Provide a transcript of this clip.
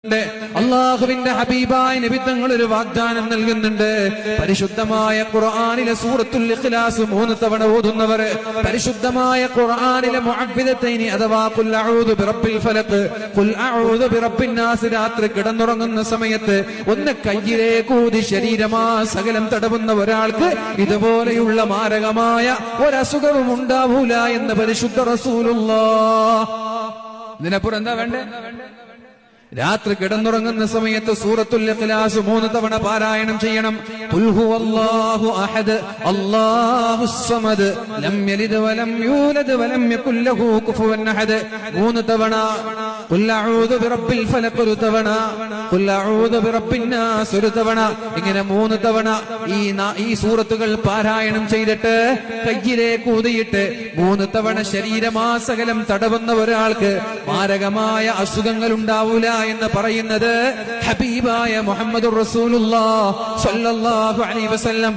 അള്ളാഹുവിന്റെ ഹബീബായ നബി തങ്ങൾ ഒരു വാഗ്ദാനം നൽകുന്നുണ്ട്. പരിശുദ്ധമായ ഖുർആനിലെ സൂറത്തുൽ ഇഖ്ലാസ് 3 തവണ ഓതുന്നവർ, പരിശുദ്ധമായ ഖുർആനിലെ മുഅവ്വിദതൈനി അഥവാ ഖുൽ അഊദു ബിറബ്ബിൽ ഫലഖ്, ഖുൽ അഊദു ബിറബ്ബിൻ നാസ് രാത്രി കിടന്നുറങ്ങുന്ന സമയത്ത് ഒന്ന് കയ്യിലേക്ക് ഊതി ശരീരമാസകലം തടവുന്ന ഒരാൾക്ക് ഇതുപോലെയുള്ള മാരകമായ ഒരസുഖവും ഉണ്ടാവൂല എന്ന് പരിശുദ്ധ റസൂലുള്ളാഹ്. ഇതിനപ്പുറം എന്താ വേണ്ടേ? രാത്രി കിടന്നുറങ്ങുന്ന സമയത്ത് സൂറത്തുൽ ഇഖ്ലാസ് 3 തവണ പാരായണം ചെയ്യണം. ഖുൽ ഹുവല്ലാഹു അഹദ് അല്ലാഹുസ് സമദ് ലം യലിദ് വലം യൂലദ് വലം യകുൽ ലഹു കുഫുവൻ അഹദ് 3 തവണ. ഖുൽ അഊദു ബിറബ്ബിൽ ഫലഖ് 1 തവണ. ഖുൽ അഊദു ബിറബ്ബിൻ നാസ് 1 തവണ. ഇങ്ങനെ 3 തവണ ഈ സൂറത്തുകൾ പാരായണം ചെയ്തിട്ട് കയ്യിലേക്ക് ഊതിയിട്ട് 3 തവണ ശരീരമാസകലം തടവുന്ന ഒരാൾക്ക് മാരകമായ അസുഖങ്ങൾ ഉണ്ടാവൂല എന്ന് പറയുന്നത് ഹബീബായ മുഹമ്മദുർ റസൂലുള്ളാഹി സ്വല്ലല്ലാഹു അലൈഹി വസല്ലം.